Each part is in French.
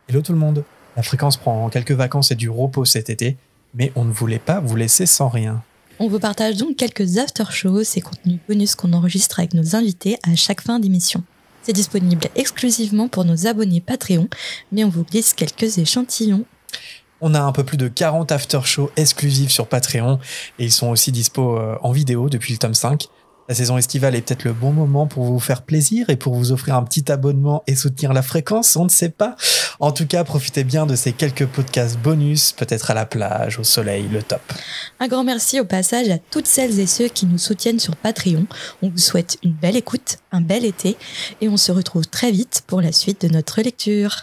Hello tout le monde. La fréquence prend quelques vacances et du repos cet été, mais on ne voulait pas vous laisser sans rien. On vous partage donc quelques after-shows, ces contenus bonus qu'on enregistre avec nos invités à chaque fin d'émission. C'est disponible exclusivement pour nos abonnés Patreon, mais on vous glisse quelques échantillons. On a un peu plus de 40 after-shows exclusifs sur Patreon et ils sont aussi dispo en vidéo depuis le tome 5. La saison estivale est peut-être le bon moment pour vous faire plaisir et pour vous offrir un petit abonnement et soutenir la fréquence, on ne sait pas. En tout cas, profitez bien de ces quelques podcasts bonus, peut-être à la plage, au soleil, le top. Un grand merci au passage à toutes celles et ceux qui nous soutiennent sur Patreon. On vous souhaite une belle écoute, un bel été et on se retrouve très vite pour la suite de notre lecture.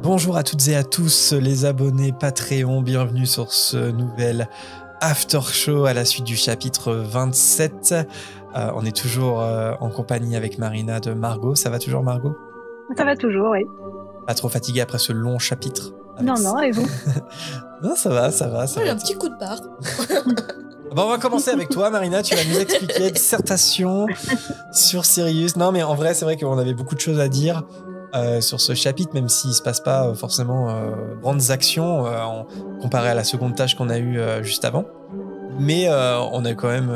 Bonjour à toutes et à tous les abonnés Patreon, bienvenue sur ce nouvel After Show à la suite du chapitre 27. On est toujours en compagnie avec Marina de Margot. Ça va toujours Margot ? Ça va toujours, oui. Pas trop fatiguée après ce long chapitre ? Non, et vous ? Non, ça va. J'ai un petit coup de barre. Bon, on va commencer avec toi Marina, tu vas nous expliquer dissertation sur Sirius. Non mais en vrai, c'est vrai qu'on avait beaucoup de choses à dire. Sur ce chapitre, même s'il se passe pas forcément grandes actions comparé à la seconde tâche qu'on a eue juste avant. Mais on a quand même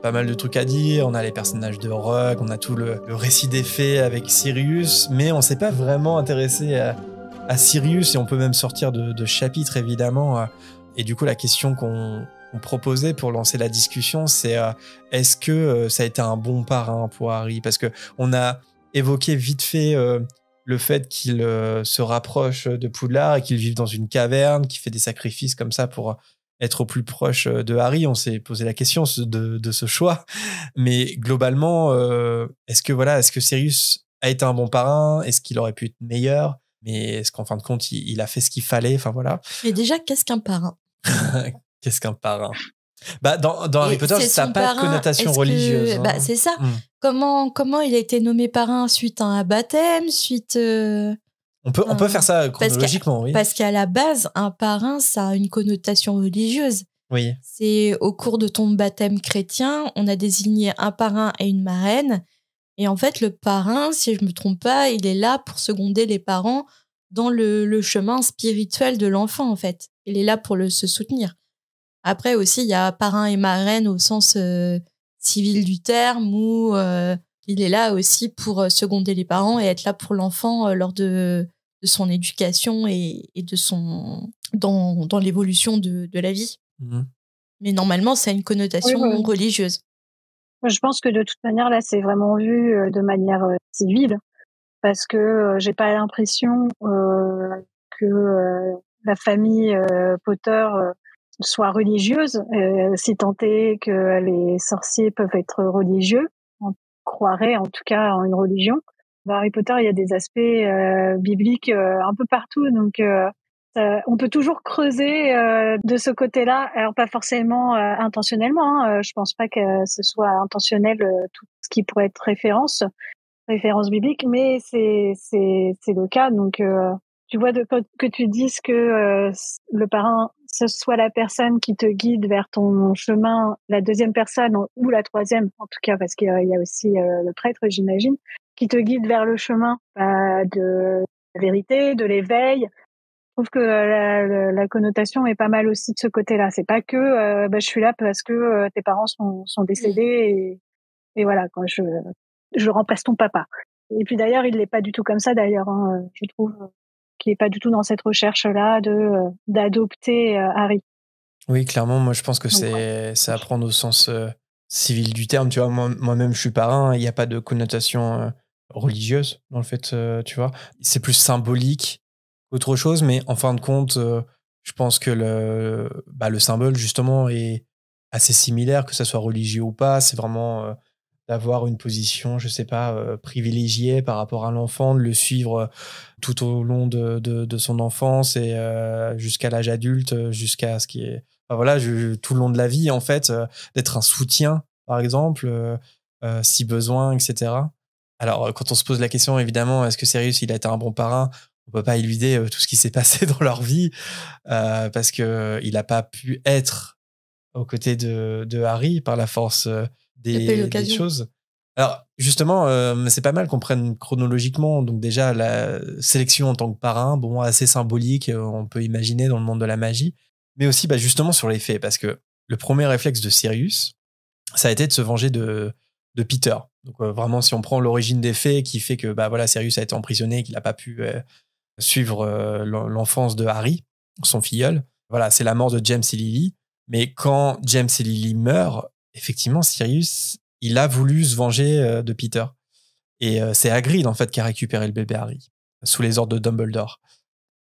pas mal de trucs à dire. On a les personnages de Rogue, on a tout le récit des faits avec Sirius, mais on s'est pas vraiment intéressé à Sirius et on peut même sortir de chapitres évidemment. Et du coup, la question qu'on proposait pour lancer la discussion, c'est est-ce que ça a été un bon parrain pour Harry ? Parce que on a évoqué vite fait le fait qu'il se rapproche de Poudlard et qu'il vive dans une caverne, qu'il fait des sacrifices comme ça pour être au plus proche de Harry. On s'est posé la question de ce choix. Mais globalement, est-ce que Sirius a été un bon parrain ? Est-ce qu'il aurait pu être meilleur ? Mais est-ce qu'en fin de compte, il a fait ce qu'il fallait ? Enfin voilà. Mais déjà, qu'est-ce qu'un parrain ? Qu'est-ce qu'un parrain ? Bah, dans Harry Potter, ça n'a pas de connotation religieuse. Hein. Bah, c'est ça. Comment il a été nommé parrain suite à un baptême, suite... On peut faire ça chronologiquement, oui. Parce qu'à la base, un parrain, ça a une connotation religieuse. Oui. C'est au cours de ton baptême chrétien, on a désigné un parrain et une marraine. Et en fait, le parrain, si je me trompe pas, il est là pour seconder les parents dans le chemin spirituel de l'enfant, en fait. Il est là pour se soutenir. Après aussi, il y a parrain et marraine au sens civil du terme où il est là aussi pour seconder les parents et être là pour l'enfant lors de son éducation et de dans l'évolution de la vie. Mmh. Mais normalement, ça a une connotation religieuse. Je pense que de toute manière, là, c'est vraiment vu de manière civile parce que j'ai pas l'impression que la famille Potter soit religieuse, si tant est que les sorciers peuvent être religieux. On croirait en tout cas en une religion. Dans Harry Potter, il y a des aspects bibliques un peu partout, donc on peut toujours creuser de ce côté-là. Alors pas forcément intentionnellement. Hein. Je pense pas que ce soit intentionnel tout ce qui pourrait être référence biblique, mais c'est le cas. Donc tu vois que tu dises que le parrain ce soit la personne qui te guide vers ton chemin, la deuxième personne ou la troisième, en tout cas, parce qu'il y a aussi le prêtre, j'imagine, qui te guide vers le chemin de la vérité, de l'éveil. Je trouve que la connotation est pas mal aussi de ce côté-là. C'est pas que je suis là parce que tes parents sont décédés et voilà, quand je remplace ton papa. Et puis d'ailleurs, il n'est pas du tout comme ça d'ailleurs, hein, je trouve. Qui est pas du tout dans cette recherche-là d'adopter Harry. Oui, clairement, moi je pense que c'est à prendre au sens civil du terme. Tu vois, moi-même je suis parrain, il n'y a pas de connotation religieuse dans le fait, tu vois. C'est plus symbolique qu'autre chose, mais en fin de compte, je pense que le symbole justement est assez similaire, que ça soit religieux ou pas. C'est vraiment d'avoir une position, je sais pas, privilégiée par rapport à l'enfant, de le suivre tout au long de son enfance et jusqu'à l'âge adulte, jusqu'à ce qui est, enfin voilà, tout le long de la vie en fait, d'être un soutien par exemple, si besoin, etc. Alors quand on se pose la question évidemment, est-ce que Sirius il a été un bon parrain ? on peut pas éluder tout ce qui s'est passé dans leur vie parce que il a pas pu être aux côtés de Harry par la force des choses. Alors, justement, c'est pas mal qu'on prenne chronologiquement. Donc, déjà, la sélection en tant que parrain, bon, assez symbolique, on peut imaginer dans le monde de la magie. Mais aussi, justement, sur les faits. Parce que le premier réflexe de Sirius, ça a été de se venger de Peter. Donc, vraiment, si on prend l'origine des faits qui fait que, voilà, Sirius a été emprisonné, qu'il n'a pas pu suivre l'enfance de Harry, son filleul. Voilà, c'est la mort de James et Lily. Mais quand James et Lily meurent, effectivement, Sirius, il a voulu se venger de Peter. Et c'est Hagrid, en fait, qui a récupéré le bébé Harry, sous les ordres de Dumbledore.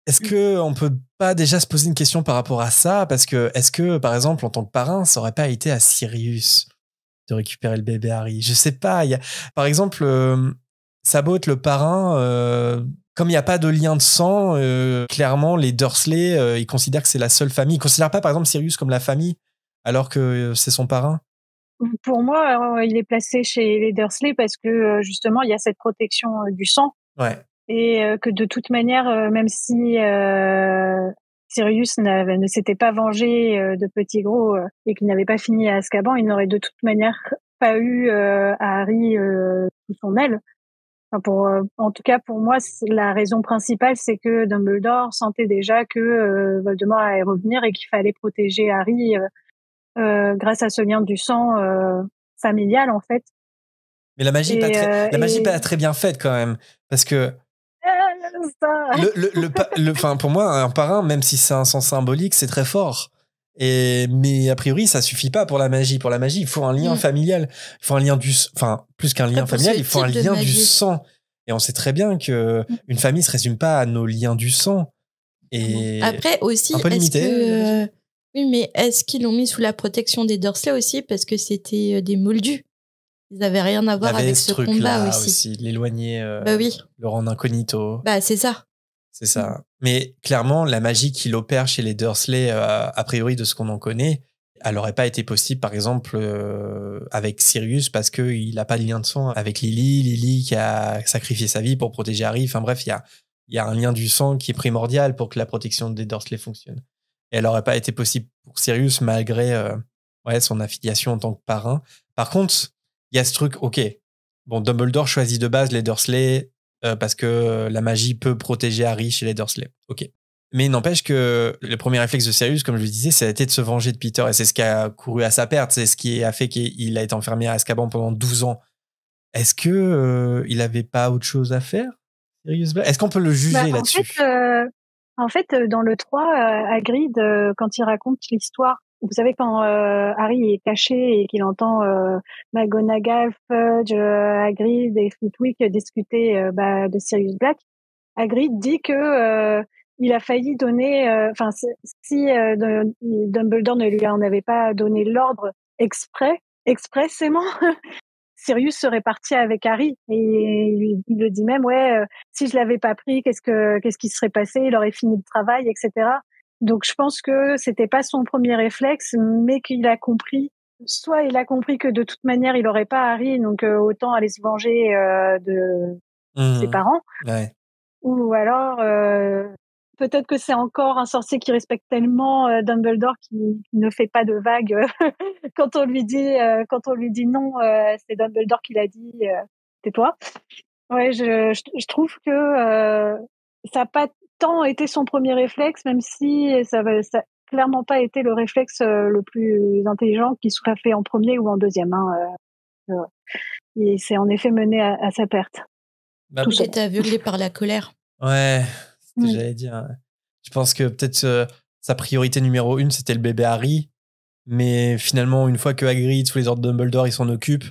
Est-ce qu'on peut pas déjà se poser une question par rapport à ça? Parce que, est-ce que, par exemple, en tant que parrain, ça aurait pas été à Sirius de récupérer le bébé Harry? Je sais pas. Par exemple, Sabot, le parrain, comme il n'y a pas de lien de sang, clairement, les Dursley, ils considèrent que c'est la seule famille. Ils ne considèrent pas, par exemple, Sirius comme la famille, alors que c'est son parrain. Pour moi, il est placé chez les Dursley parce que, justement, il y a cette protection du sang. Ouais. Et que de toute manière, même si Sirius ne s'était pas vengé de Petit Gros et qu'il n'avait pas fini à Azkaban, il n'aurait de toute manière pas eu à Harry sous son aile. Enfin, en tout cas, pour moi, la raison principale, c'est que Dumbledore sentait déjà que Voldemort allait revenir et qu'il fallait protéger Harry grâce à ce lien du sang familial, en fait. Mais la magie n'est pas très bien faite quand même, parce que pour moi, un parrain, même si c'est un sens symbolique, c'est très fort. Mais a priori, ça suffit pas pour la magie. Pour la magie, il faut un lien familial. Il faut un lien plus qu'un lien familial, il faut un lien du sang. Et on sait très bien que une famille se résume pas à nos liens du sang. Et après aussi, un peu limité. Oui, mais est-ce qu'ils l'ont mis sous la protection des Dursley aussi parce que c'était des Moldus? Ils n'avaient rien à voir avec ce combat aussi. L'éloigner, oui. le rendre incognito. C'est ça. C'est ça. Mais clairement, la magie qu'il opère chez les Dursley, a priori de ce qu'on en connaît, elle n'aurait pas été possible, par exemple, avec Sirius, parce qu'il n'a pas de lien de sang avec Lily qui a sacrifié sa vie pour protéger Harry. Enfin bref, il y a un lien du sang qui est primordial pour que la protection des Dursley fonctionne. Et elle n'aurait pas été possible pour Sirius malgré son affiliation en tant que parrain. Par contre, il y a ce truc, ok, bon, Dumbledore choisit de base les Dursley parce que la magie peut protéger Harry chez les Dursley. Ok. Mais il n'empêche que le premier réflexe de Sirius, comme je le disais, ça a été de se venger de Peter et c'est ce qui a couru à sa perte. C'est ce qui a fait qu'il a été enfermé à Azkaban pendant 12 ans. Est-ce que il n'avait pas autre chose à faire, Sirius Black? Est-ce qu'on peut le juger là-dessus? En fait, dans le 3, Hagrid, quand il raconte l'histoire, vous savez, quand Harry est caché et qu'il entend McGonagall, Fudge, Hagrid et Flitwick discuter de Sirius Black, Hagrid dit que il a failli donner, si Dumbledore ne lui en avait pas donné l'ordre expressément, Sirius serait parti avec Harry. Et il le dit même, si je l'avais pas pris, qu'est-ce qui serait passé? Il aurait fini le travail, etc. Donc, je pense que c'était pas son premier réflexe, mais qu'il a compris. Soit il a compris que de toute manière, il aurait pas Harry, donc autant aller se venger de ses parents. Ouais. Ou alors, peut-être que c'est encore un sorcier qui respecte tellement Dumbledore qui ne fait pas de vagues quand on lui dit non, c'est Dumbledore qui l'a dit, tais-toi. Ouais, je trouve que ça n'a pas tant été son premier réflexe, même si ça clairement pas été le réflexe le plus intelligent qui soit fait en premier ou en deuxième. Et c'est en effet mené à sa perte. Il était aveuglé par la colère. Ouais, c'est ce que j'allais dire. Je pense que peut-être sa priorité numéro 1, c'était le bébé Harry. Mais finalement, une fois que Hagrid, sous les ordres de Dumbledore, il s'en occupe,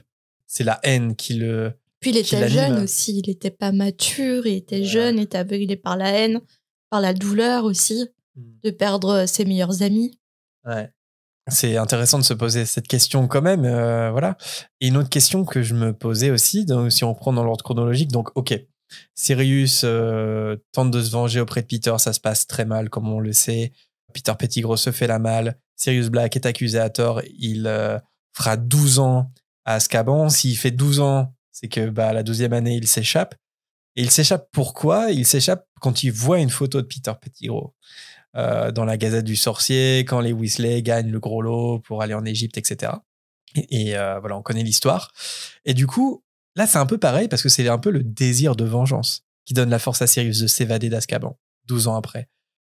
c'est la haine qui le... Puis il était jeune aussi, il n'était pas mature, il était jeune, il était aveuglé par la haine, par la douleur aussi, de perdre ses meilleurs amis. Ouais. C'est intéressant de se poser cette question quand même, voilà. Et une autre question que je me posais aussi, donc, si on reprend dans l'ordre chronologique, donc ok, Sirius tente de se venger auprès de Peter, ça se passe très mal comme on le sait. Peter Pettigrew se fait la malle, Sirius Black est accusé à tort, il fera 12 ans à Azkaban. S'il fait 12 ans, c'est que la 12e année, il s'échappe. Et il s'échappe pourquoi? Il s'échappe quand il voit une photo de Peter Pettigrew dans la Gazette du Sorcier, quand les Weasley gagnent le gros lot pour aller en Égypte, etc. Et voilà, on connaît l'histoire. Et du coup, là, c'est un peu pareil parce que c'est un peu le désir de vengeance qui donne la force à Sirius de s'évader d'Azkaban 12 ans après.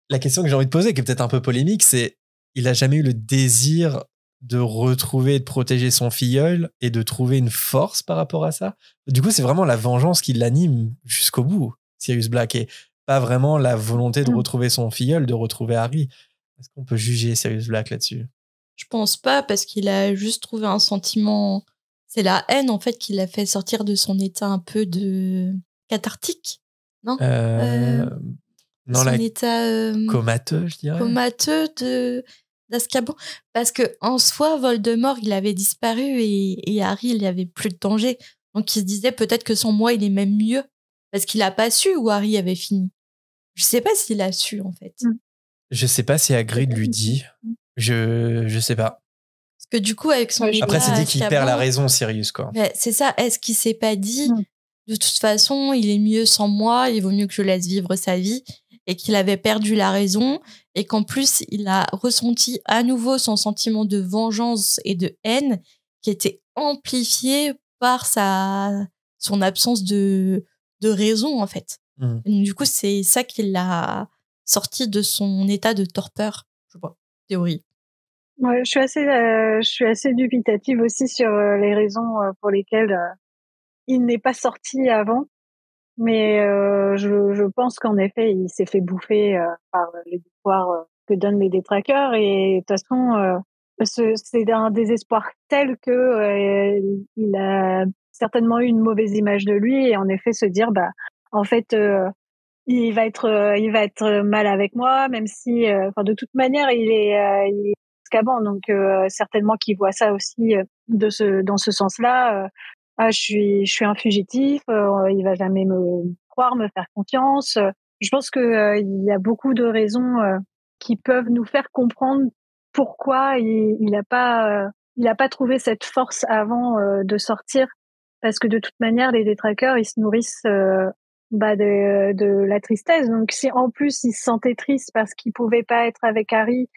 La question que j'ai envie de poser, qui est peut-être un peu polémique, c'est il a jamais eu le désir de retrouver et de protéger son filleul et de trouver une force par rapport à ça. Du coup, c'est vraiment la vengeance qui l'anime jusqu'au bout, Sirius Black, et pas vraiment la volonté de retrouver son filleul, de retrouver Harry. Est-ce qu'on peut juger Sirius Black là-dessus? Je pense pas, parce qu'il a juste trouvé un sentiment. C'est la haine, en fait, qui l'a fait sortir de son état un peu de cathartique, non Non, son état comateux, je dirais. Comateux d'Azkaban. Parce que en soi, Voldemort, il avait disparu et Harry, il n'y avait plus de danger. Donc il se disait peut-être que sans moi, il est même mieux. Parce qu'il n'a pas su où Harry avait fini. Je sais pas s'il a su, en fait. Je sais pas si Hagrid lui dit. Je sais pas. Parce que du coup, avec son état Après, c'est dit qu'il Azkaban, perd la raison, Sirius, quoi. c'est ça. Est-ce qu'il s'est pas dit de toute façon, il est mieux sans moi, il vaut mieux que je laisse vivre sa vie, et qu'il avait perdu la raison, et qu'en plus, il a ressenti à nouveau son sentiment de vengeance et de haine qui était amplifié par son absence de raison, en fait. Donc, du coup, c'est ça qui l'a sorti de son état de torpeur. Je sais pas, théorie. Ouais, je suis assez dubitative aussi sur les raisons pour lesquelles il n'est pas sorti avant. Mais je pense qu'en effet, il s'est fait bouffer par les pouvoirs que donnent les détraqueurs. Et de toute façon, c'est un désespoir tel que il a certainement eu une mauvaise image de lui. Et en effet, se dire, bah, en fait, il va être mal avec moi, même si, enfin, de toute manière, il est Azkaban, donc certainement qu'il voit ça aussi dans ce sens-là. Je suis un fugitif, il va jamais me croire, me faire confiance. Je pense que il y a beaucoup de raisons qui peuvent nous faire comprendre pourquoi il a pas trouvé cette force avant de sortir, parce que de toute manière les détraqueurs, ils se nourrissent de la tristesse. Donc si en plus il se sentait triste parce qu'il pouvait pas être avec Harry,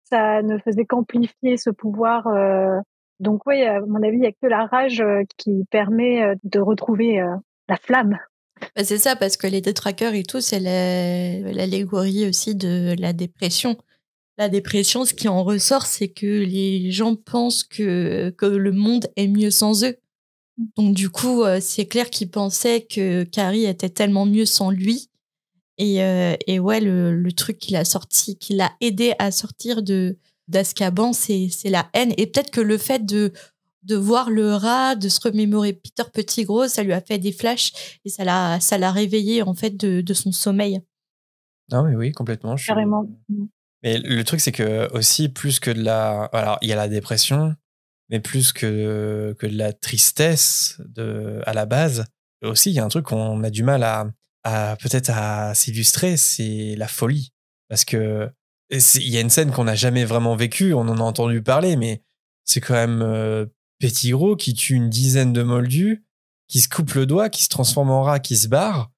ça ne faisait qu'amplifier ce pouvoir. Donc oui, à mon avis, il y a que la rage qui permet de retrouver la flamme. Bah, c'est ça, parce que les détraqueurs et tout, c'est l'allégorie aussi de la dépression. La dépression, ce qui en ressort, c'est que les gens pensent que le monde est mieux sans eux. Donc du coup, c'est clair qu'ils pensaient que Harry était tellement mieux sans lui. Et ouais, le truc qui l'a aidé à sortir d'Azkaban, c'est la haine. Et peut-être que le fait de voir le rat, de se remémorer Peter Pettigrew, ça lui a fait des flashs et ça l'a réveillé en fait de son sommeil. Non, mais oui, complètement. Carrément. Mais le truc, c'est que aussi, plus que de la... Alors, il y a la dépression, mais plus que de la tristesse à la base, aussi, il y a un truc qu'on a du mal à peut-être à s'illustrer, c'est la folie. Parce que il y a une scène qu'on n'a jamais vraiment vécue, on en a entendu parler, mais c'est quand même Pettigrew qui tue une dizaine de moldus, qui se coupe le doigt, qui se transforme en rat, qui se barre,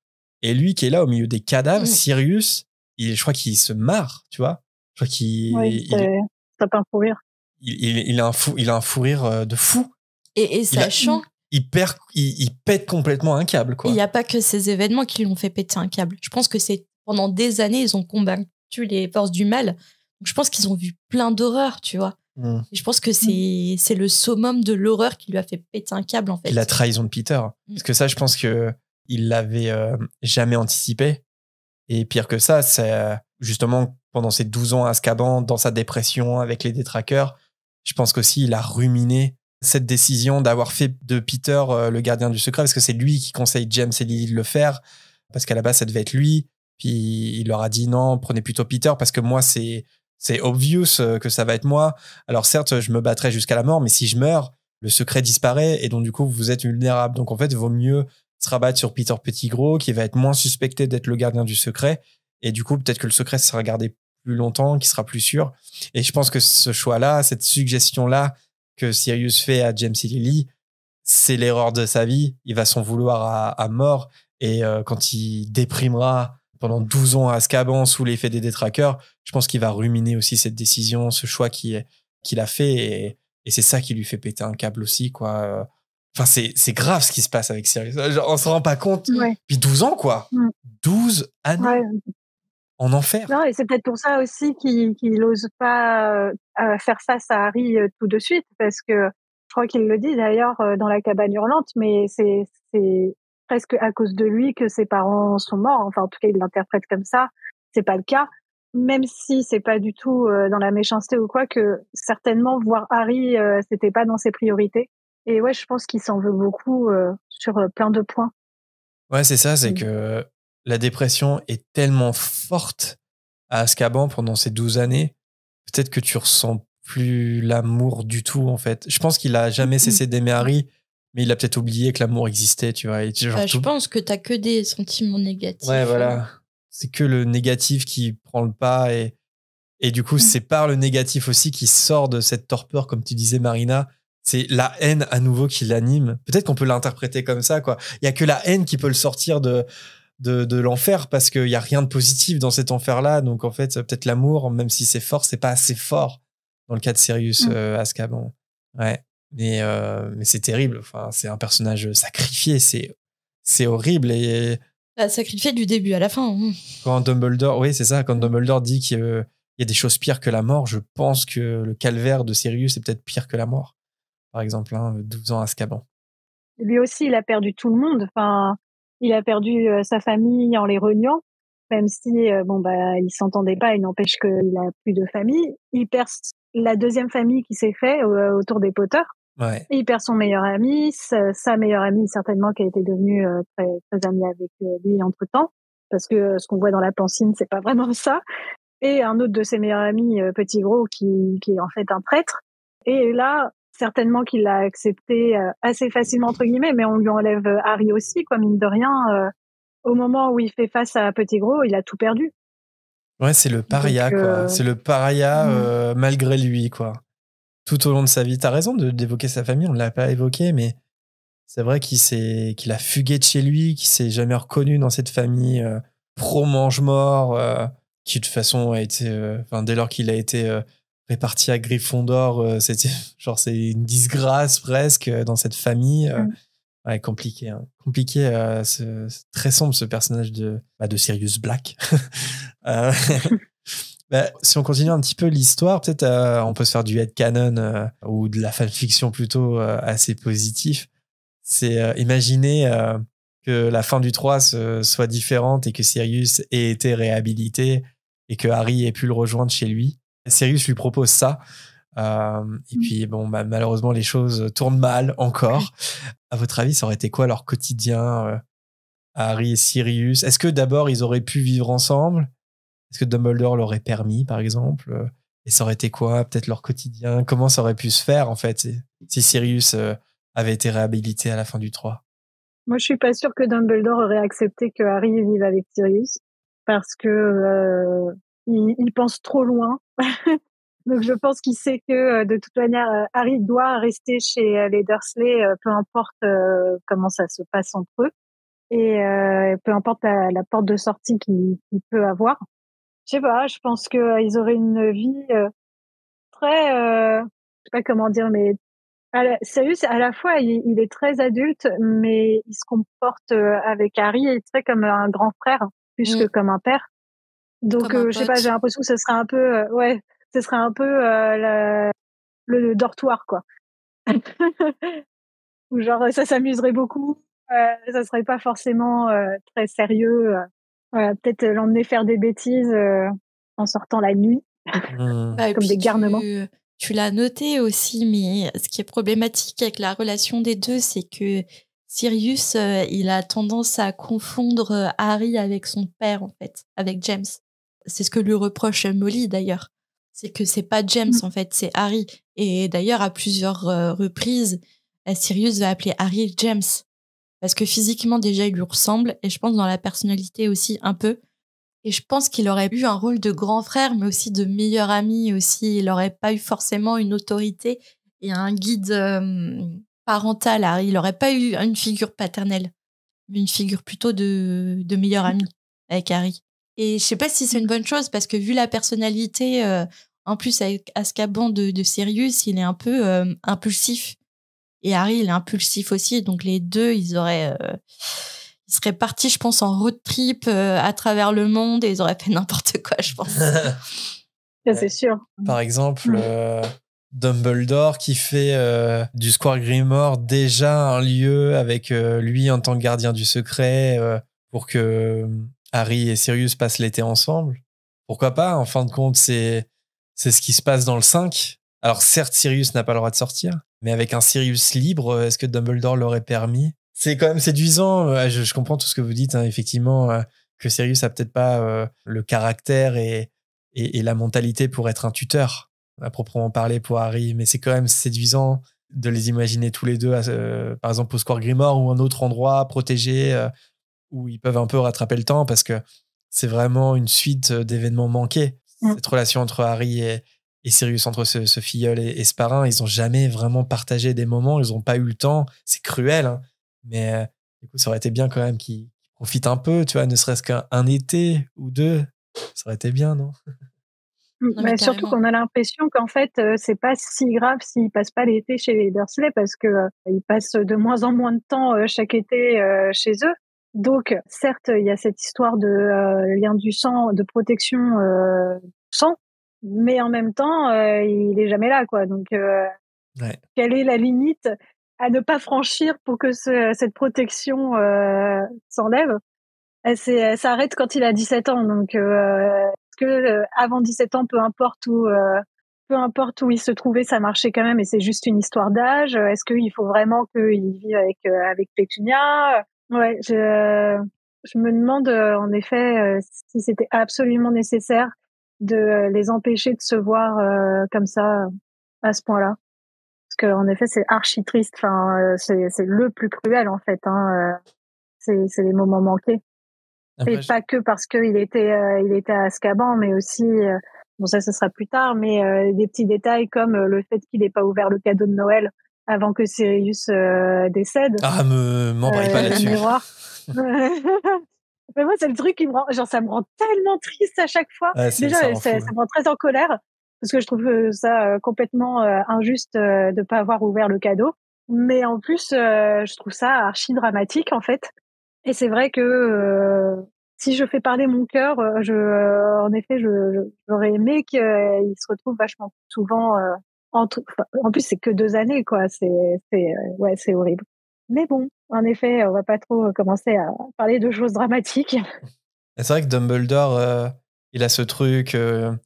et lui qui est là au milieu des cadavres, Sirius, je crois qu'il se marre, tu vois. Je crois qu'il... ça peut un fou rire. Il a un fou rire de fou. Et sachant... Il pète complètement un câble, quoi. Il n'y a pas que ces événements qui l'ont fait péter un câble. Je pense que c'est pendant des années, ils ont combattu les forces du mal. Donc, je pense qu'ils ont vu plein d'horreurs, tu vois. Et je pense que c'est le summum de l'horreur qui lui a fait péter un câble, en fait. Et la trahison de Peter. Parce que ça, je pense qu'il l'avait jamais anticipé. Et pire que ça, c'est justement pendant ces 12 ans à Azkaban, dans sa dépression avec les détraqueurs, je pense qu'aussi il a ruminé cette décision d'avoir fait de Peter le gardien du secret, parce que c'est lui qui conseille James et Lily de le faire, parce qu'à la base ça devait être lui, puis il leur a dit non, prenez plutôt Peter, parce que moi c'est obvious que ça va être moi. Alors certes, je me battrai jusqu'à la mort, mais si je meurs, le secret disparaît, et donc du coup vous êtes vulnérable. Donc en fait, il vaut mieux se rabattre sur Peter Pettigrew, qui va être moins suspecté d'être le gardien du secret, et du coup peut-être que le secret sera gardé plus longtemps, qui sera plus sûr. Et je pense que ce choix-là, cette suggestion-là que Sirius fait à James et Lily, c'est l'erreur de sa vie. Il va s'en vouloir à mort. Et quand il déprimera pendant 12 ans à Azkaban sous l'effet des détraqueurs, je pense qu'il va ruminer aussi cette décision, ce choix qu'il a fait. Et c'est ça qui lui fait péter un câble aussi, quoi. Enfin, c'est grave ce qui se passe avec Sirius. Genre, on se rend pas compte. Ouais. Puis 12 ans, quoi. 12 années Ouais. en enfer. Non, et c'est peut-être pour ça aussi qu'il n'ose pas faire face à Harry tout de suite, parce que je crois qu'il le dit d'ailleurs dans la cabane hurlante, mais c'est presque à cause de lui que ses parents sont morts. Enfin, en tout cas, il l'interprète comme ça. C'est pas le cas, même si c'est pas du tout dans la méchanceté ou quoi, que certainement voir Harry, c'était pas dans ses priorités. Et ouais, je pense qu'il s'en veut beaucoup sur plein de points. Ouais, c'est ça, c'est que la dépression est tellement forte à Azkaban pendant ces 12 années, peut-être que tu ressens plus l'amour du tout, en fait. Je pense qu'il a jamais cessé d'aimer Harry, mais il a peut-être oublié que l'amour existait, tu vois. Et genre, Je pense que t'as que des sentiments négatifs. Ouais, voilà. C'est que le négatif qui prend le pas et du coup, c'est par le négatif aussi qui sort de cette torpeur, comme tu disais, Marina. C'est la haine à nouveau qui l'anime. Peut-être qu'on peut l'interpréter comme ça, quoi. Il y a que la haine qui peut le sortir de l'enfer parce qu'il y a rien de positif dans cet enfer-là. Donc, en fait, peut-être l'amour, même si c'est fort, c'est pas assez fort dans le cas de Sirius Azkaban. Ouais. Mais c'est terrible. Enfin, c'est un personnage sacrifié. C'est horrible et sacrifié du début à la fin. quand Dumbledore, oui, c'est ça, quand Dumbledore dit qu'il y a des choses pires que la mort, je pense que le calvaire de Sirius est peut-être pire que la mort. Par exemple, 12 ans à Azkaban. Lui aussi, il a perdu tout le monde. Enfin, il a perdu sa famille en les reniant, même si il s'entendait pas. Il n'empêche qu'il a plus de famille. Il perd la deuxième famille qui s'est fait autour des Potter. Ouais. Et il perd son meilleur ami, sa meilleure amie certainement qui a été devenue très très amie avec lui entre temps, parce que ce qu'on voit dans la pancine, c'est pas vraiment ça. Et un autre de ses meilleurs amis, Petit Gros, qui est en fait un prêtre. Et là, certainement qu'il l'a accepté assez facilement entre guillemets, mais on lui enlève Harry aussi, quoi, mine de rien. Au moment où il fait face à Petit Gros, il a tout perdu. Ouais, c'est le paria, quoi. C'est le paria malgré lui, quoi. Tout au long de sa vie. T'as raison d'évoquer sa famille, on ne l'a pas évoqué, mais c'est vrai qu'il a fugué de chez lui, qu'il s'est jamais reconnu dans cette famille pro-mange-mort, qui de toute façon a été, dès lors qu'il a été réparti à Gryffondor, c'était genre c'est une disgrâce presque dans cette famille. Ouais, compliqué, hein. Compliqué, c'est très sombre ce personnage de Sirius Black. Si on continue un petit peu l'histoire, peut-être on peut se faire du headcanon ou de la fanfiction plutôt assez positif. C'est imaginer que la fin du 3 soit différente et que Sirius ait été réhabilité et que Harry ait pu le rejoindre chez lui. Sirius lui propose ça. Et puis, malheureusement, les choses tournent mal encore. À votre avis, ça aurait été quoi leur quotidien, Harry et Sirius? Est-ce que d'abord, ils auraient pu vivre ensemble? Est-ce que Dumbledore l'aurait permis, par exemple? Et ça aurait été quoi, peut-être, leur quotidien? Comment ça aurait pu se faire, en fait, si Sirius avait été réhabilité à la fin du 3? Moi, je suis pas sûre que Dumbledore aurait accepté que Harry vive avec Sirius, parce que il pense trop loin. Donc, je pense qu'il sait que, de toute manière, Harry doit rester chez les Dursley, peu importe comment ça se passe entre eux. Et peu importe la porte de sortie qu'il peut avoir. Je sais pas, je pense qu'ils auraient une vie très... je sais pas comment dire, mais Sirius, à la fois, il est très adulte, mais il se comporte avec Harry très comme un grand frère, plus que comme un père. Donc, Comme un je sais pas, pote. j'ai l'impression que ce serait un peu... ce serait un peu le dortoir, quoi. Ou genre, ça s'amuserait beaucoup. Ça serait pas forcément très sérieux. Peut-être l'emmener faire des bêtises en sortant la nuit, Et comme puis des garnements. tu l'as noté aussi, mais ce qui est problématique avec la relation des deux, c'est que Sirius, il a tendance à confondre Harry avec son père, en fait, avec James. C'est ce que lui reproche Molly, d'ailleurs. C'est que c'est pas James, en fait, c'est Harry. Et d'ailleurs, à plusieurs reprises, Sirius va appeler Harry James. Parce que physiquement, déjà, il lui ressemble. Et je pense dans la personnalité aussi, un peu. Et je pense qu'il aurait eu un rôle de grand frère, mais aussi de meilleur ami aussi. Il n'aurait pas eu forcément une autorité et un guide parental. Il n'aurait pas eu une figure paternelle. une figure plutôt de meilleur ami avec Harry. Et je sais pas si c'est une bonne chose parce que vu la personnalité, en plus avec Azkaban de Sirius, il est un peu impulsif. Et Harry, il est impulsif aussi. Donc les deux, ils seraient partis, je pense, en road trip à travers le monde et ils auraient fait n'importe quoi, je pense. C'est sûr. Par exemple, Dumbledore qui fait du Square Grimoire déjà un lieu avec lui en tant que gardien du secret pour que Harry et Sirius passent l'été ensemble. Pourquoi pas? En fin de compte, c'est ce qui se passe dans le 5. Alors certes, Sirius n'a pas le droit de sortir, mais avec un Sirius libre, est-ce que Dumbledore l'aurait permis? C'est quand même séduisant. Je comprends tout ce que vous dites, hein, effectivement, que Sirius a peut-être pas le caractère et la mentalité pour être un tuteur, à proprement parler pour Harry, mais c'est quand même séduisant de les imaginer tous les deux, par exemple au Square Grimoire ou un autre endroit protégé où ils peuvent un peu rattraper le temps parce que c'est vraiment une suite d'événements manqués. Cette relation entre Harry et Sirius, entre ce filleul et ce parrain, ils n'ont jamais vraiment partagé des moments, ils n'ont pas eu le temps. C'est cruel, hein, mais du coup, ça aurait été bien quand même qu'ils profitent un peu, tu vois, ne serait-ce qu'un été ou deux. Ça aurait été bien, non? Mais surtout qu'on a l'impression qu'en fait, c'est pas si grave s'ils passent pas l'été chez les Dursley parce que ils passent de moins en moins de temps chaque été chez eux. Donc, certes, il y a cette histoire de lien du sang, de protection sang, mais en même temps, il est jamais là, quoi. Donc, quelle est la limite à ne pas franchir pour que cette protection s'enlève? Elle s'arrête quand il a 17 ans. Donc, est-ce que avant 17 ans, peu importe où il se trouvait, ça marchait quand même et c'est juste une histoire d'âge? Est-ce qu'il faut vraiment qu'il vive avec Pétunia? Ouais, je me demande en effet si c'était absolument nécessaire de les empêcher de se voir comme ça à ce point-là. Parce qu'en effet, c'est archi triste. Enfin, c'est le plus cruel en fait. Hein. C'est les moments manqués. Après, et pas que parce qu'il était à Azkaban, mais aussi bon ça ce sera plus tard, mais des petits détails comme le fait qu'il n'ait pas ouvert le cadeau de Noël avant que Sirius décède. Ah, m'en parle pas là-dessus. Mais moi c'est le truc qui me rend, genre ça me rend tellement triste à chaque fois. Ouais, Déjà ça me rend très en colère parce que je trouve ça complètement injuste de pas avoir ouvert le cadeau. Mais en plus je trouve ça archi dramatique en fait. Et c'est vrai que si je fais parler mon cœur, en effet, j'aurais aimé qu'il se retrouve vachement souvent. En plus, c'est que 2 années, quoi. Ouais, c'est horrible. Mais bon, en effet, on va pas trop commencer à parler de choses dramatiques. C'est vrai que Dumbledore, il a ce truc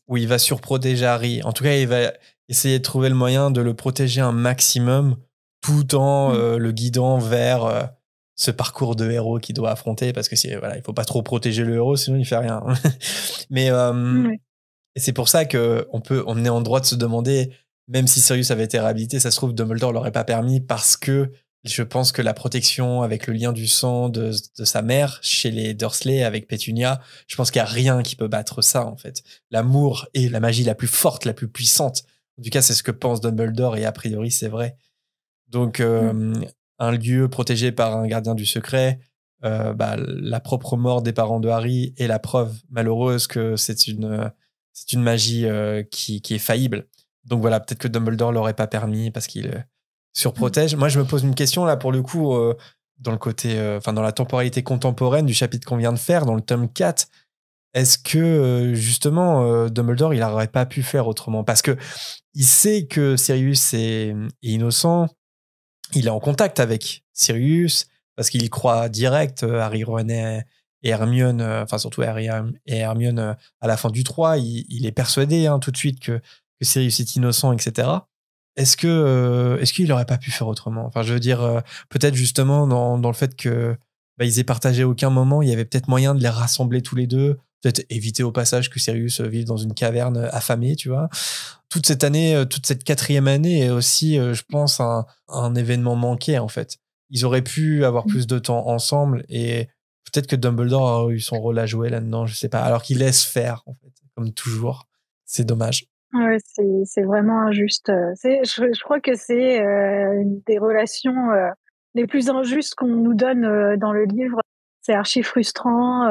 où il va surprotéger Harry. En tout cas, il va essayer de trouver le moyen de le protéger un maximum tout en le guidant vers ce parcours de héros qu'il doit affronter parce que voilà, il faut pas trop protéger le héros sinon il fait rien. Mais et c'est pour ça que on est en droit de se demander, même si Sirius avait été réhabilité, ça se trouve Dumbledore l'aurait pas permis parce que je pense que la protection avec le lien du sang de sa mère chez les Dursley avec Pétunia, je pense qu'il y a rien qui peut battre ça en fait. L'amour est la magie la plus forte, la plus puissante. En tout cas, c'est ce que pense Dumbledore et a priori c'est vrai. Donc un lieu protégé par un gardien du secret, la propre mort des parents de Harry est la preuve malheureuse que c'est une magie qui est faillible. Donc voilà, peut-être que Dumbledore l'aurait pas permis parce qu'il surprotège. Moi, je me pose une question là pour le coup dans le côté, dans la temporalité contemporaine du chapitre qu'on vient de faire, dans le tome 4. Est-ce que justement Dumbledore il n'aurait pas pu faire autrement? Parce que il sait que Sirius est innocent. Il est en contact avec Sirius parce qu'il y croit direct. Harry, Ron et Hermione, surtout Harry et Hermione à la fin du 3, il est persuadé tout de suite que Sirius est innocent, etc. Est-ce qu'il n'aurait pas pu faire autrement? Enfin, je veux dire, peut-être justement dans le fait que ils aient partagé aucun moment, il y avait peut-être moyen de les rassembler tous les deux, peut-être éviter au passage que Sirius vive dans une caverne affamée, tu vois. Toute cette année, toute cette 4e année est aussi, je pense, un événement manqué, en fait. Ils auraient pu avoir plus de temps ensemble et peut-être que Dumbledore a eu son rôle à jouer là-dedans, je sais pas. Alors qu'il laisse faire, en fait, comme toujours. C'est dommage. Ouais, c'est vraiment injuste. Je crois que c'est une des relations les plus injustes qu'on nous donne dans le livre. C'est archi frustrant.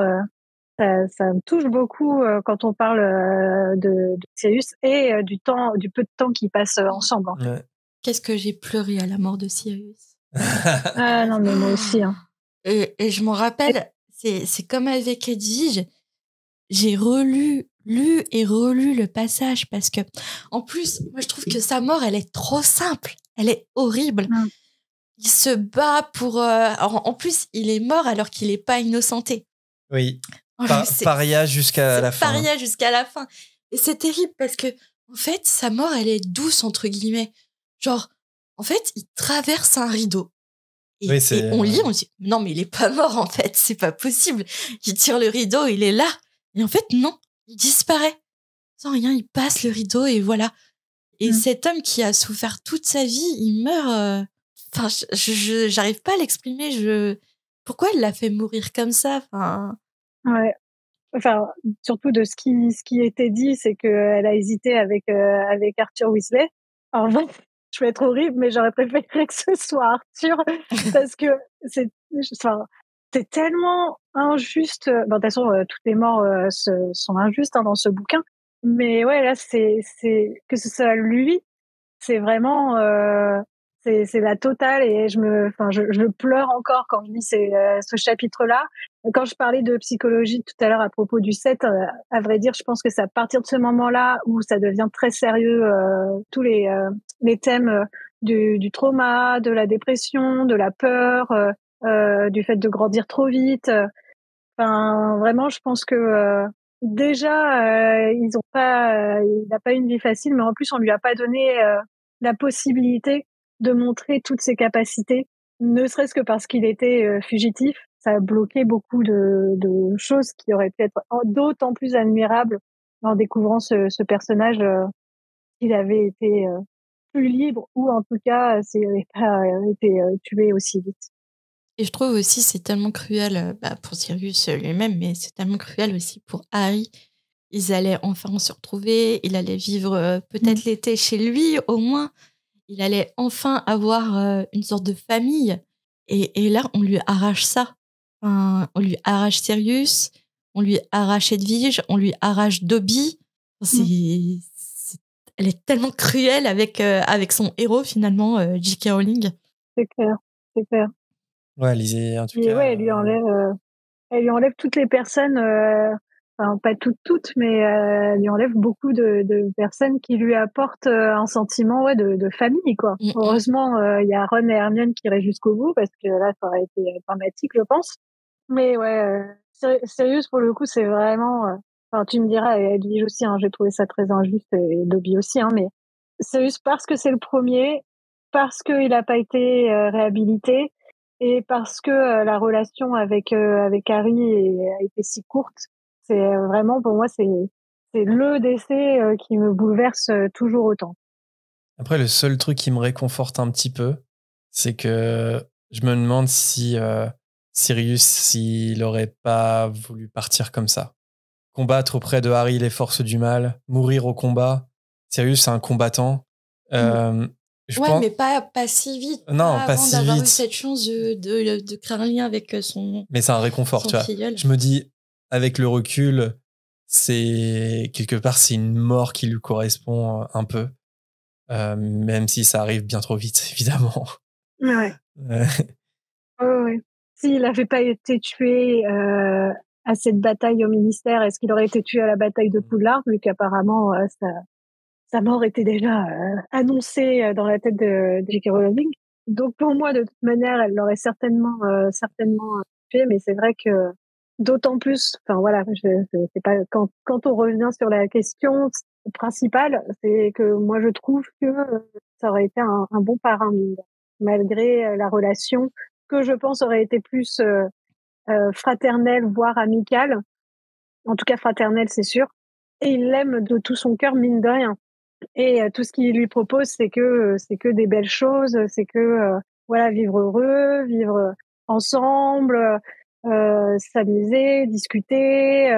Ça me touche beaucoup quand on parle de Sirius et du peu de temps qu'ils passent ensemble. En fait. Ouais. Qu'est-ce que j'ai pleuré à la mort de Sirius. Ah non, mais moi aussi. Hein. Et je m'en rappelle, c'est comme avec Edwige, j'ai lu et relu le passage parce que, en plus, moi je trouve que sa mort, elle est trop simple, elle est horrible. Il se bat pour. En plus, il est mort alors qu'il n'est pas innocenté. Oui. Paria jusqu'à la fin. Paria jusqu'à la fin. Et c'est terrible parce que, en fait, sa mort, elle est douce, entre guillemets. Genre, en fait, il traverse un rideau. Et, oui, et on lit, on dit, non, mais il est pas mort, en fait, c'est pas possible. Il tire le rideau, il est là. Et en fait, non, il disparaît. Sans rien, il passe le rideau et voilà. Et cet homme qui a souffert toute sa vie, il meurt. Enfin, j'arrive pas à l'exprimer. Pourquoi elle l'a fait mourir comme ça? Enfin. Ouais. Enfin, surtout de ce qui était dit, c'est qu'elle a hésité avec Arthur Weasley. En vrai, je vais être horrible, mais j'aurais préféré que ce soit Arthur parce que c'est tellement injuste. Bon, de toute façon, toutes les morts sont injustes dans ce bouquin. Mais ouais, là, c'est que ce soit lui, c'est vraiment c'est la totale et je pleure encore quand je lis ce chapitre-là. Quand je parlais de psychologie tout à l'heure à propos du 7, à vrai dire, je pense que c'est à partir de ce moment-là où ça devient très sérieux, tous les thèmes du trauma, de la dépression, de la peur, du fait de grandir trop vite. Enfin, vraiment, je pense que déjà, il n'a pas une vie facile, mais en plus, on lui a pas donné la possibilité de montrer toutes ses capacités, ne serait-ce que parce qu'il était fugitif. Ça a bloqué beaucoup de choses qui auraient pu être d'autant plus admirables en découvrant ce personnage qu'il avait été plus libre ou en tout cas s'il n'avait pas été tué aussi vite. Et je trouve aussi c'est tellement cruel pour Sirius lui-même, mais c'est tellement cruel aussi pour Harry. Ils allaient enfin se retrouver, il allait vivre peut-être l'été chez lui au moins. Il allait enfin avoir une sorte de famille. Et là, on lui arrache ça. Enfin, on lui arrache Sirius, on lui arrache Edwige, on lui arrache Dobby. Elle est tellement cruelle avec son héros, finalement, J.K. Rowling. C'est clair, c'est clair. Ouais, lisez, en tout et cas. Ouais, elle lui enlève toutes les personnes... Enfin, pas toutes, mais elle lui enlève beaucoup de personnes qui lui apportent un sentiment de famille, quoi. Heureusement, il y a Ron et Hermione qui restent jusqu'au bout, parce que là, ça aurait été dramatique, je pense. Mais ouais, Sirius, pour le coup, c'est vraiment... Enfin, tu me diras, et Edwige aussi, hein, j'ai trouvé ça très injuste, et Dobby aussi, hein, mais Sirius, parce que c'est le premier, parce qu'il n'a pas été réhabilité, et parce que la relation avec Harry a été si courte. C'est vraiment, pour moi, c'est le décès qui me bouleverse toujours autant. Après, le seul truc qui me réconforte un petit peu, c'est que je me demande si Sirius, s'il aurait pas voulu partir comme ça. Combattre auprès de Harry les forces du mal, mourir au combat. Sirius, c'est un combattant. Mais pas si vite. Non, pas si d'avoir vite. eu cette chance de créer un lien avec son. Mais c'est un réconfort, tu vois. Filleul. Je me dis, avec le recul, c'est quelque part, c'est une mort qui lui correspond un peu. Même si ça arrive bien trop vite, évidemment. Ouais. Ouais. S'il n'avait pas été tué à cette bataille au ministère, est-ce qu'il aurait été tué à la bataille de Poudlard, vu qu'apparemment sa mort était déjà annoncée dans la tête de J.K. Rowling. Donc pour moi, de toute manière, elle l'aurait certainement tué, mais c'est vrai que d'autant plus, enfin voilà, c'est pas quand on revient sur la question principale, c'est que moi je trouve que ça aurait été un bon parrain, malgré la relation que je pense aurait été plus fraternelle, voire amicale. En tout cas fraternelle, c'est sûr. Et il l'aime de tout son cœur, mine de rien. Et tout ce qu'il lui propose, c'est que des belles choses, c'est que voilà, vivre heureux, vivre ensemble, s'amuser, discuter.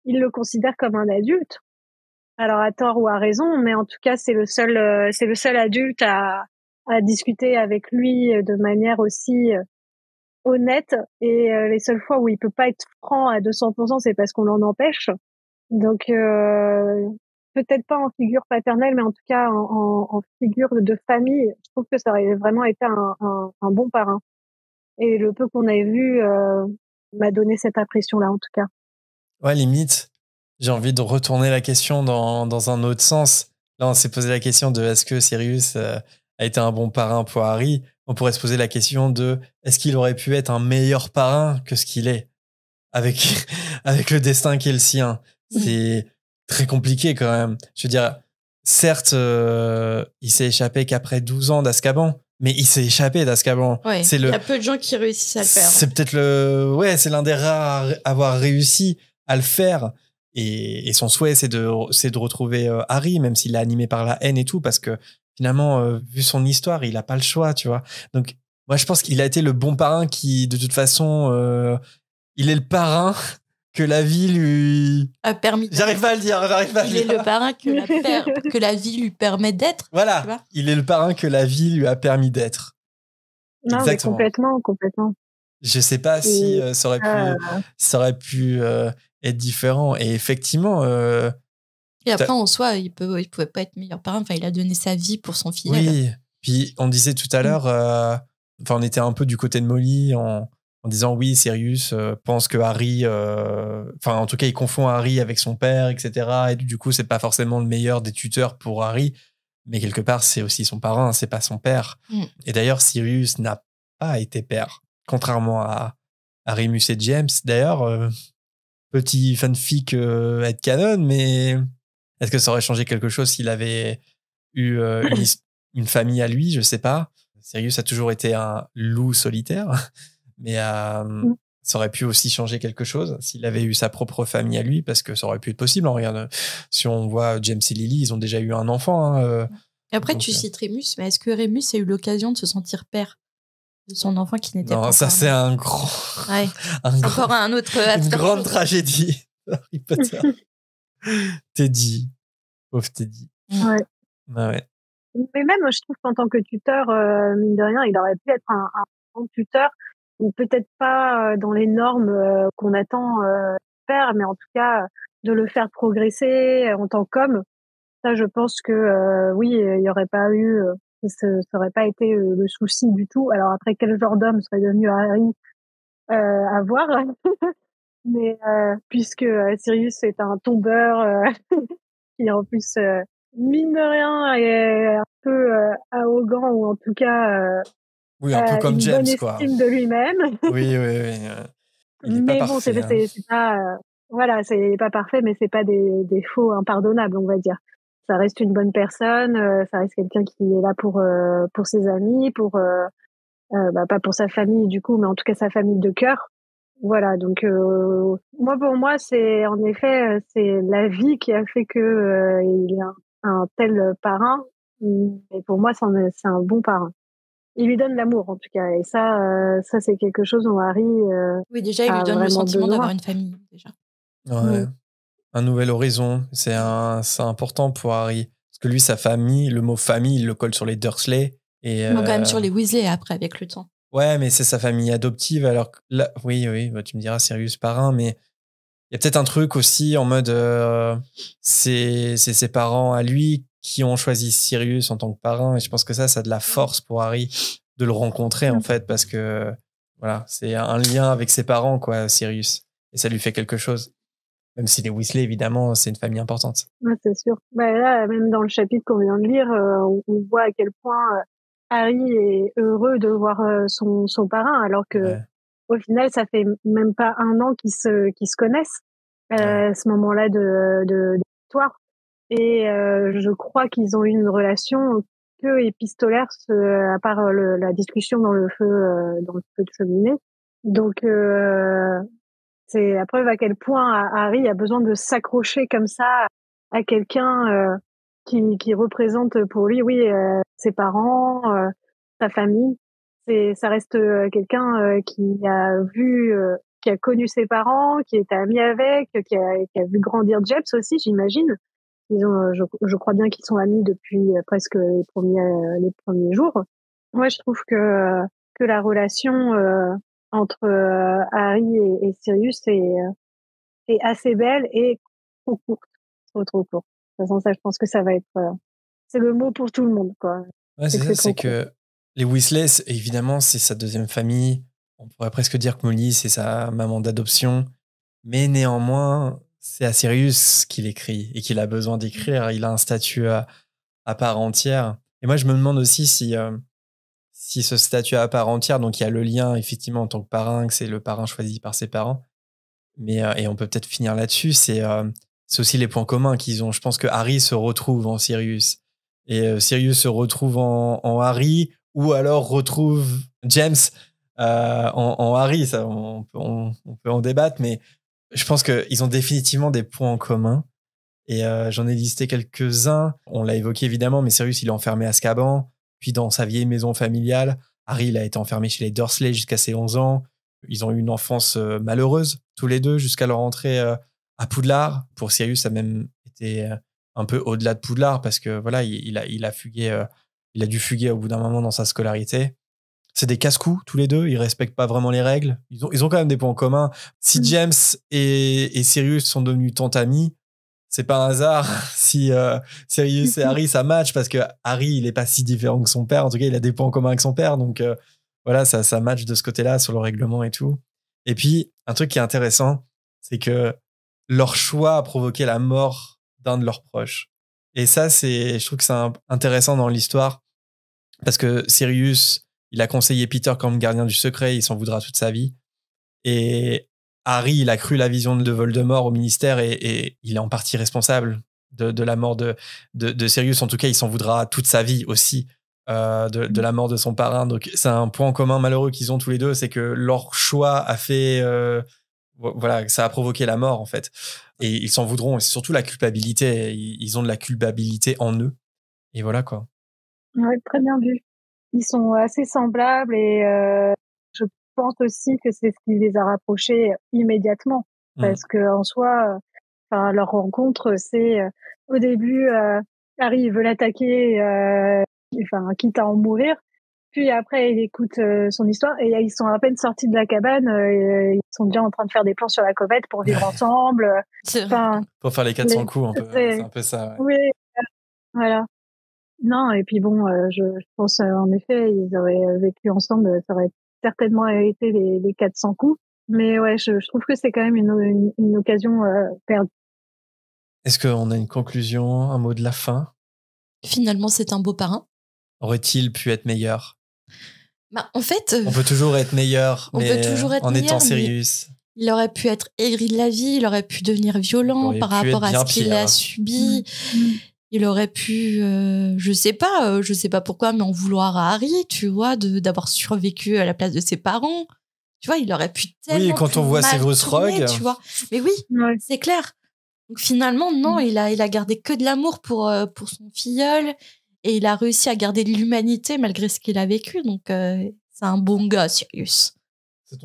Il le considère comme un adulte. Alors à tort ou à raison, mais en tout cas c'est le seul adulte à à discuter avec lui de manière aussi honnête. Et les seules fois où il peut pas être franc à 200%, c'est parce qu'on l'en empêche. Donc peut-être pas en figure paternelle, mais en tout cas en figure de famille, je trouve que ça aurait vraiment été un bon parrain. Et le peu qu'on avait vu m'a donné cette impression-là, en tout cas. Ouais, limite, j'ai envie de retourner la question dans un autre sens. Là, on s'est posé la question de est-ce que Sirius a été un bon parrain pour Harry? On pourrait se poser la question de est-ce qu'il aurait pu être un meilleur parrain que ce qu'il est avec, avec le destin qui est le sien? C'est très compliqué quand même. Je veux dire, certes, il s'est échappé qu'après 12 ans d'Azkaban, mais il s'est échappé d'Azkaban. Ouais, C'est il y a peu de gens qui réussissent à le faire. C'est peut-être ouais, c'est l'un des rares à avoir réussi à le faire. Et son souhait, c'est de retrouver Harry, même s'il est animé par la haine et tout, parce que finalement, vu son histoire, il a pas le choix, tu vois. Donc, moi, je pense qu'il a été le bon parrain qui, de toute façon, il est le parrain que la vie lui a permis. J'arrive pas à le dire. Il est le parrain que la vie lui permet d'être. Voilà. Tu vois, il est le parrain que la vie lui a permis d'être. Non, Exactement. mais complètement. Je sais pas si ça aurait pu être différent. Et effectivement. Et après, en soi, il pouvait pas être meilleur parrain. Enfin, il a donné sa vie pour son filleul. Oui. Puis on disait tout à l'heure, on était un peu du côté de Molly en disant oui, Sirius pense que Harry, en tout cas, il confond Harry avec son père, etc. Et du coup, c'est pas forcément le meilleur des tuteurs pour Harry, mais quelque part, c'est aussi son parrain, c'est pas son père. Et d'ailleurs, Sirius n'a pas été père, contrairement à Remus et James. D'ailleurs, petit fanfic headcanon, mais est-ce que ça aurait changé quelque chose s'il avait eu une famille à lui? Je sais pas. Sirius a toujours été un loup solitaire, mais ça aurait pu aussi changer quelque chose s'il avait eu sa propre famille à lui, parce que ça aurait pu être possible. Regarde, si on voit James et Lily, ils ont déjà eu un enfant. Après, tu cites Remus, mais est-ce que Remus a eu l'occasion de se sentir père de son enfant qui n'était pas encore ça, c'est un grand... Ouais. Encore un autre... Une grande tragédie. Harry Potter. Teddy. Pauvre Teddy. Ouais. Ouais. Mais même, je trouve qu'en tant que tuteur, mine de rien, il aurait pu être un bon tuteur, ou peut-être pas dans les normes qu'on attend faire, mais en tout cas de le faire progresser en tant qu'homme. Ça, je pense que oui, il y aurait pas eu, ça aurait pas été le souci du tout. Alors après, quel genre d'homme serait devenu Harry à voir? Mais puisque Sirius est un tombeur qui en plus mine de rien est un peu arrogant, ou en tout cas oui, un peu comme une James, bonne quoi. estime de lui-même. Oui. Il est pas bon, parfait, c'est pas voilà, c'est pas parfait, mais c'est pas des défauts impardonnables, on va dire. Ça reste une bonne personne, ça reste quelqu'un qui est là pour ses amis, pour pas pour sa famille du coup, mais en tout cas sa famille de cœur. Voilà, donc pour moi, c'est en effet c'est la vie qui a fait que il est un tel parrain. Et pour moi, c'est un bon parrain. Il lui donne l'amour en tout cas, et ça c'est quelque chose dont Harry oui, déjà il lui donne le sentiment d'avoir une famille déjà. Ouais. Un nouvel horizon, c'est important pour Harry, parce que lui, sa famille, le mot famille, il le colle sur les Dursley et non, quand même sur les Weasley après avec le temps. Ouais, mais c'est sa famille adoptive, alors que là, oui, bah, tu me diras Sirius parrain, mais il y a peut-être un truc aussi en mode c'est ses parents à lui qui ont choisi Sirius en tant que parrain, et je pense que ça a de la force pour Harry de le rencontrer en fait, parce que voilà, c'est un lien avec ses parents, quoi, Sirius, et ça lui fait quelque chose. Même si les Weasley, évidemment, c'est une famille importante. Ouais, c'est sûr. Là, même dans le chapitre qu'on vient de lire, on voit à quel point Harry est heureux de voir son parrain, alors que au final, ça fait même pas un an qu'ils se connaissent à ce moment-là de l'histoire. Et je crois qu'ils ont eu une relation peu épistolaire, à part la discussion dans le feu de cheminée. Donc c'est la preuve à quel point Harry a besoin de s'accrocher comme ça à quelqu'un qui représente pour lui, oui, ses parents, sa famille. Ça reste quelqu'un qui a vu, qui a connu ses parents, qui était ami avec, qui a vu grandir James aussi, j'imagine. Je crois bien qu'ils sont amis depuis presque les premiers jours. moi, je trouve que la relation entre Harry et Sirius est assez belle et trop courte. Trop courte. De toute façon, ça, je pense que ça va être... c'est le mot pour tout le monde, quoi. Ouais, c'est ça, c'est que les Weasley, évidemment, c'est sa deuxième famille. On pourrait presque dire que Molly, c'est sa maman d'adoption. Mais néanmoins, c'est à Sirius qu'il écrit et qu'il a besoin d'écrire. Il a un statut à part entière. Et moi, je me demande aussi si ce statut à part entière, donc il y a le lien, effectivement, en tant que parrain, que c'est le parrain choisi par ses parents. Mais, et on peut peut-être finir là-dessus, c'est aussi les points communs qu'ils ont. Je pense que Harry se retrouve en Sirius. Et Sirius se retrouve en Harry, ou alors retrouve James en Harry. Ça, on peut en débattre, mais je pense qu'ils ont définitivement des points en commun. Et j'en ai listé quelques-uns. On l'a évoqué évidemment, mais Sirius, il est enfermé à Azkaban, puis dans sa vieille maison familiale. Harry, il a été enfermé chez les Dursley jusqu'à ses 11 ans. Ils ont eu une enfance malheureuse, tous les deux, jusqu'à leur entrée à Poudlard. Pour Sirius, ça a même été un peu au-delà de Poudlard, parce que voilà, il a fugué, il a dû fuguer au bout d'un moment dans sa scolarité. C'est des casse-coups, tous les deux. Ils respectent pas vraiment les règles. Ils ont quand même des points communs. Si James et Sirius sont devenus tant amis, c'est pas un hasard si Sirius et Harry ça match, parce que Harry il est pas si différent que son père. En tout cas, il a des points communs avec son père, donc voilà, ça match de ce côté-là sur le règlement et tout. Et puis un truc qui est intéressant, c'est que leur choix a provoqué la mort d'un de leurs proches. Et ça, je trouve que c'est intéressant dans l'histoire, parce que Sirius, il a conseillé Peter comme gardien du secret, il s'en voudra toute sa vie. Et Harry, il a cru la vision de Voldemort au ministère, et il est en partie responsable de la mort de Sirius. En tout cas, il s'en voudra toute sa vie aussi de la mort de son parrain. Donc, c'est un point commun malheureux qu'ils ont tous les deux, c'est que leur choix a fait... voilà, ça a provoqué la mort, en fait. Et ils s'en voudront. Et c'est surtout la culpabilité. Ils ont de la culpabilité en eux. Et voilà, quoi. Ouais, très bien vu. Ils sont assez semblables, et je pense aussi que c'est ce qui les a rapprochés immédiatement, parce que en soi, leur rencontre, c'est au début, Harry il veut l'attaquer, quitte à en mourir. Puis après, il écoute son histoire, et ils sont à peine sortis de la cabane, ils sont déjà en train de faire des plans sur la comète pour vivre ensemble. Pour faire les 400 coups, un peu. C'est un peu ça. Ouais. Oui, voilà. Non, et puis bon, je pense en effet, ils auraient vécu ensemble, ça aurait certainement été les 400 coups. Mais ouais, je trouve que c'est quand même une occasion perdue. Est-ce qu'on a une conclusion, un mot de la fin ? Finalement, c'est un beau parrain. Aurait-il pu être meilleur ? En fait, on peut toujours être meilleur, mais en étant Sirius. Il aurait pu être aigri de la vie, il aurait pu devenir violent par rapport à ce qu'il a subi. Il aurait pu, je sais pas pourquoi, mais en vouloir à Harry, tu vois, d'avoir survécu à la place de ses parents. Tu vois, il aurait pu tellement. Oui, quand on voit Severus Rogue. Tu vois. Mais oui, c'est clair. Donc finalement, non, il a gardé que de l'amour pour son filleul, et il a réussi à garder de l'humanité malgré ce qu'il a vécu. Donc c'est un bon gars, Sirius. C'est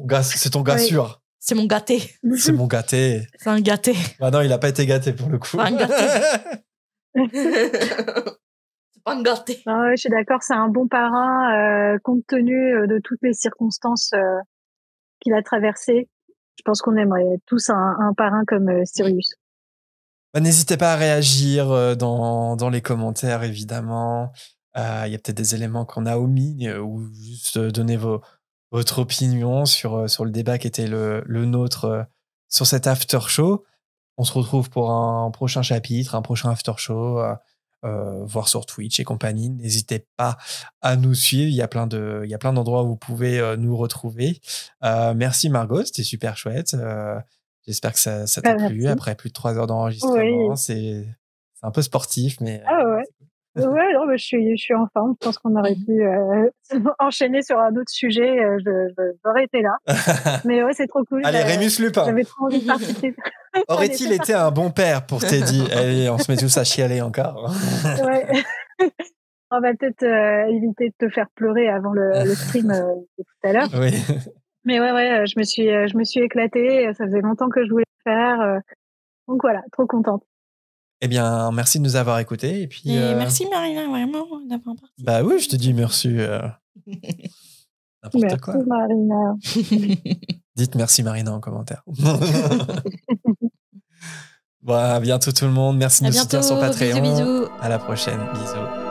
ton gars sûr. C'est mon gâté. C'est mon gâté. C'est un gâté. Bah non, il a pas été gâté pour le coup. C'est un gâté. C'est pas un gâté. Je suis d'accord, c'est un bon parrain compte tenu de toutes les circonstances qu'il a traversées. Je pense qu'on aimerait tous un parrain comme Sirius. N'hésitez pas à réagir dans les commentaires, évidemment. Il y a peut-être des éléments qu'on a omis, ou juste donner votre opinion sur le débat qui était le nôtre sur cet after show. On se retrouve pour un prochain chapitre, un prochain after show, voir sur Twitch et compagnie. N'hésitez pas à nous suivre. Il y a plein d'endroits où vous pouvez nous retrouver. Merci Margot, c'était super chouette. J'espère que ça t'a plu après plus de 3 heures d'enregistrement. Oui. C'est un peu sportif, mais... Ah ouais. Ouais, non, mais je suis en forme. Je pense qu'on aurait pu enchaîner sur un autre sujet. J'aurais été là. Mais ouais, c'est trop cool. Allez, Rémus Lupin. J'avais trop envie de participer. Aurait-il été un bon père pour Teddy ? Allez, on se met tous à chialer encore. Ouais. On va peut-être éviter de te faire pleurer avant le stream de tout à l'heure. Oui. Mais ouais, je me suis éclatée. Ça faisait longtemps que je voulais le faire. Donc voilà, trop contente. Eh bien, merci de nous avoir écoutés. Et puis, merci Marina, vraiment, d'avoir participé. Bah oui, je te dis merci. N'importe Merci quoi. Marina. Dites merci Marina en commentaire. Bon, à bientôt tout le monde. Merci de À nous soutenir sur bientôt. Patreon. Bisous, bisous. À la prochaine. Bisous.